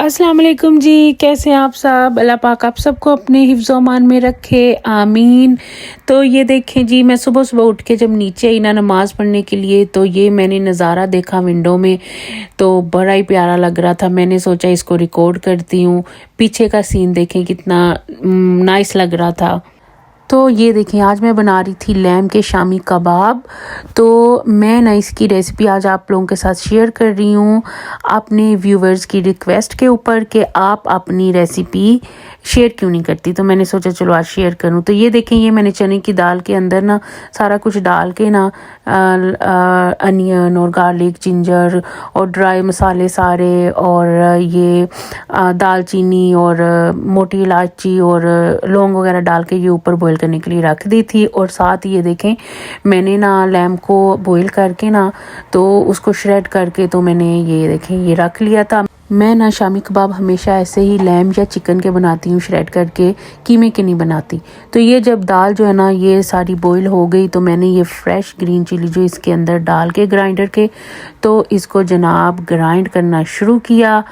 अस्सलाम वालेकुम जी, कैसे हैं आप सब। अल्लाह पाक आप सबको अपने हिफ्ज़-ओ-अमान में रखे, आमीन। तो ये देखें जी, मैं सुबह सुबह उठ के जब नीचे आई ना नमाज़ पढ़ने के लिए, तो ये मैंने नज़ारा देखा विंडो में, तो बड़ा ही प्यारा लग रहा था। मैंने सोचा इसको रिकॉर्ड करती हूँ। पीछे का सीन देखें कितना नाइस लग रहा था। तो ये देखें, आज मैं बना रही थी लैम के शामी कबाब। तो मैं ना इसकी रेसिपी आज आप लोगों के साथ शेयर कर रही हूँ अपने व्यूवर्स की रिक्वेस्ट के ऊपर कि आप अपनी रेसिपी शेयर क्यों नहीं करती। तो मैंने सोचा चलो आज शेयर करूँ। तो ये देखें, ये मैंने चने की दाल के अंदर ना सारा कुछ डाल के ना अनियन और गार्लिक, जिंजर और ड्राई मसाले सारे, और ये दालचीनी और मोटी इलायची और लौंग वगैरह डाल के ये ऊपर बॉईल करने के लिए रख दी थी। और साथ ये देखें, मैंने ना लैम को बॉईल करके ना तो उसको श्रेड करके तो मैंने ये देखें ये रख लिया था। मैं ना शामी कबाब हमेशा ऐसे ही लैम या चिकन के बनाती हूँ, श्रेड करके, कीमे के नहीं बनाती। तो ये जब दाल जो है ना ये सारी बॉईल हो गई, तो मैंने ये फ्रेश ग्रीन चिली जो इसके अंदर डाल के ग्राइंडर के, तो इसको जनाब ग्राइंड करना शुरू किया।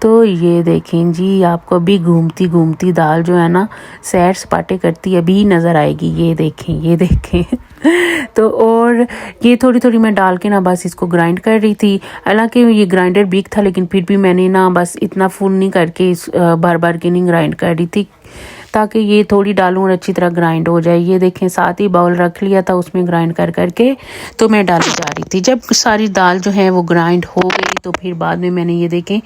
तो ये देखें जी, आपको अभी घूमती घूमती दाल जो है ना सैर सपाटे करती अभी नज़र आएगी। ये देखें, ये देखें। तो और ये थोड़ी थोड़ी मैं डाल के ना बस इसको ग्राइंड कर रही थी। हालांकि ये ग्राइंडर बिग था, लेकिन फिर भी मैंने ना बस इतना फुल नहीं करके इस बार बार के नहीं ग्राइंड कर रही थी, ताकि ये थोड़ी डालूं और अच्छी तरह ग्राइंड हो जाए। ये देखें, साथ ही बाउल रख लिया था, उसमें ग्राइंड कर करके तो मैं डाली जा रही थी। जब सारी दाल जो है वो ग्राइंड हो गई, तो फिर बाद में मैंने ये देखें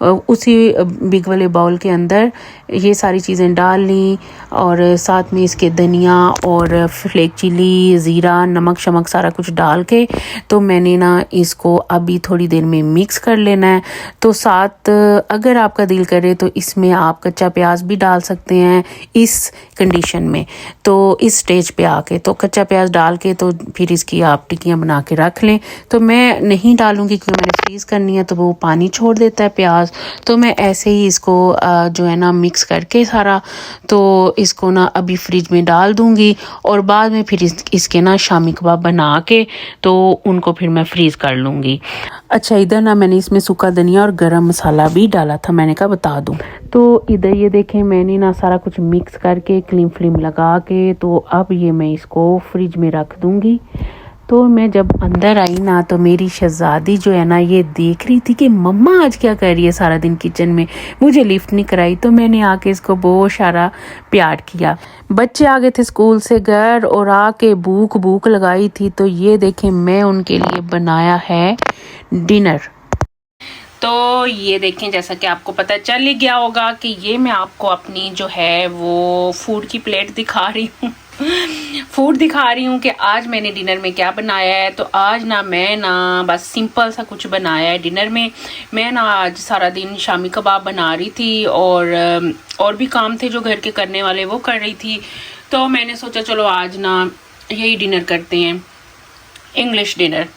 उसी बिग वाले बाउल के अंदर ये सारी चीज़ें डाल ली, और साथ में इसके धनिया और फ्लेक चिली, ज़ीरा, नमक शमक सारा कुछ डाल के तो मैंने ना इसको अभी थोड़ी देर में मिक्स कर लेना है। तो साथ अगर आपका दिल करे तो इसमें आप कच्चा प्याज भी डाल सकते हैं इस कंडीशन में। तो इस स्टेज पे आके तो कच्चा प्याज डाल के तो फिर इसकी आप टिक्कियाँ बना के रख लें। तो मैं नहीं डालूंगी क्योंकि मैंने फ्रीज़ करनी है, तो वो पानी छोड़ देता है प्याज। तो मैं ऐसे ही इसको जो है ना मिक्स करके सारा, तो इसको ना अभी फ्रिज में डाल दूंगी, और बाद में फिर इसके ना शामी कबाब बना के तो उनको फिर मैं फ्रीज़ कर लूँगी। अच्छा, इधर ना मैंने इसमें सूखा धनिया और गरम मसाला भी डाला था, मैंने कहा बता दूं। तो इधर ये देखें, मैंने ना सारा कुछ मिक्स करके क्लीम फ्लेम लगा के तो अब ये मैं इसको फ्रिज में रख दूंगी। तो मैं जब अंदर आई ना, तो मेरी शहजादी जो है ना ये देख रही थी कि मम्मा आज क्या कर रही है सारा दिन किचन में, मुझे लिफ्ट नहीं कराई। तो मैंने आके इसको बहुत सारा प्यार किया। बच्चे आ गए थे स्कूल से घर और आके भूख भूख लगाई थी। तो ये देखें, मैं उनके लिए बनाया है डिनर। तो ये देखें, जैसा कि आपको पता चल ही गया होगा कि ये मैं आपको अपनी जो है वो फूड की प्लेट दिखा रही हूँ। फूड दिखा रही हूँ कि आज मैंने डिनर में क्या बनाया है। तो आज ना मैं ना बस सिंपल सा कुछ बनाया है डिनर में। मैं ना आज सारा दिन शामी कबाब बना रही थी, और भी काम थे जो घर के करने वाले वो कर रही थी। तो मैंने सोचा चलो आज ना यही डिनर करते हैं, इंग्लिश डिनर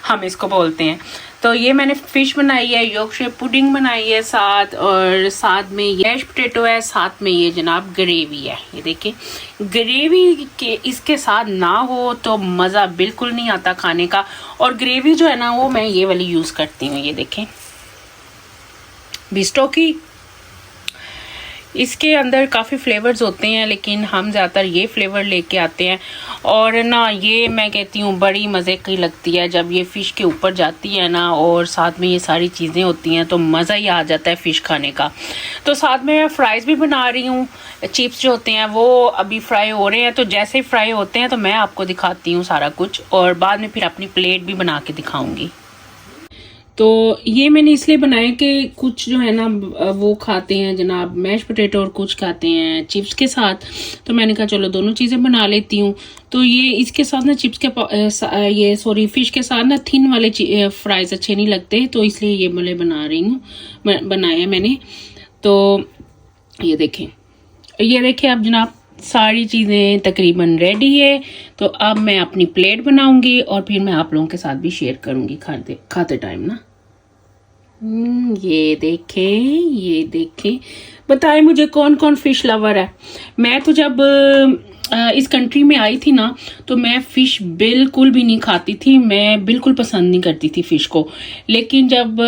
हम इसको बोलते हैं। तो ये मैंने फिश बनाई है, यॉर्कशायर पुडिंग बनाई है साथ, और साथ में मैश पोटैटो है, साथ में ये जनाब ग्रेवी है। ये देखिए, ग्रेवी के इसके साथ ना हो तो मज़ा बिल्कुल नहीं आता खाने का। और ग्रेवी जो है ना वो मैं ये वाली यूज़ करती हूँ। ये देखें, बिस्टो की। इसके अंदर काफ़ी फ्लेवर्स होते हैं, लेकिन हम ज़्यादातर ये फ्लेवर लेके आते हैं। और ना ये मैं कहती हूँ बड़ी मज़े की लगती है जब ये फ़िश के ऊपर जाती है ना, और साथ में ये सारी चीज़ें होती हैं, तो मज़ा ही आ जाता है फ़िश खाने का। तो साथ में मैं फ्राइज़ भी बना रही हूँ। चिप्स जो होते हैं वो अभी फ्राई हो रहे हैं, तो जैसे ही फ्राई होते हैं तो मैं आपको दिखाती हूँ सारा कुछ, और बाद में फिर अपनी प्लेट भी बना के दिखाऊँगी। तो ये मैंने इसलिए बनाया कि कुछ जो है ना वो खाते हैं जनाब मैश पोटैटो, और कुछ खाते हैं चिप्स के साथ। तो मैंने कहा चलो दोनों चीज़ें बना लेती हूँ। तो ये इसके साथ ना चिप्स के फिश के साथ ना थिन वाले फ्राइज अच्छे नहीं लगते, तो इसलिए ये वाले बना रही हूँ, बनाया मैंने। तो ये देखें अब जनाब सारी चीज़ें तकरीबन रेडी है। तो अब मैं अपनी प्लेट बनाऊंगी, और फिर मैं आप लोगों के साथ भी शेयर करूंगी खाते टाइम ना। ये देखें, बताएं मुझे कौन कौन फिश लवर है। मैं तो जब इस कंट्री में आई थी ना, तो मैं फ़िश बिल्कुल भी नहीं खाती थी, मैं बिल्कुल पसंद नहीं करती थी फ़िश को। लेकिन जब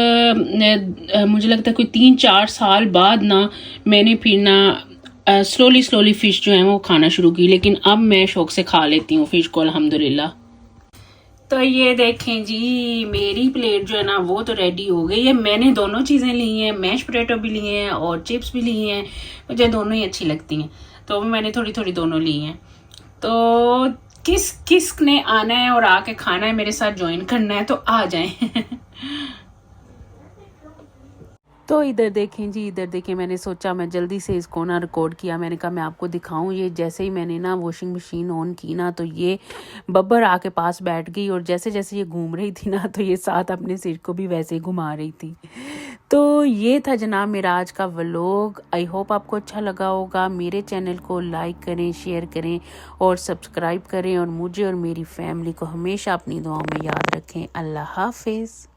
मुझे लगता है कोई 3-4 साल बाद ना मैंने फिर ना स्लोली फ़िश जो है वो खाना शुरू की, लेकिन अब मैं शौक से खा लेती हूँ फ़िश को, अल्हम्दुलिल्लाह। तो ये देखें जी, मेरी प्लेट जो है ना वो तो रेडी हो गई है। मैंने दोनों चीज़ें ली हैं, मैश पोटैटो भी लिए हैं और चिप्स भी लिए हैं, मुझे दोनों ही अच्छी लगती हैं, तो मैंने थोड़ी थोड़ी दोनों ली हैं। तो किस किस ने आना है और आके खाना है, मेरे साथ ज्वाइन करना है, तो आ जाएं। तो इधर देखें जी, इधर देखें, मैंने सोचा मैं जल्दी से इसको ना रिकॉर्ड किया। मैंने कहा मैं आपको दिखाऊं। ये जैसे ही मैंने ना वॉशिंग मशीन ऑन की ना, तो ये बब्बर आके पास बैठ गई और जैसे जैसे ये घूम रही थी ना, तो ये साथ अपने सिर को भी वैसे ही घुमा रही थी। तो ये था जनाब मेरा आज का व्लॉग। आई होप आपको अच्छा लगा होगा। मेरे चैनल को लाइक करें, शेयर करें और सब्सक्राइब करें, और मुझे और मेरी फैमिली को हमेशा अपनी दुआओं में याद रखें। अल्लाह हाफिज़।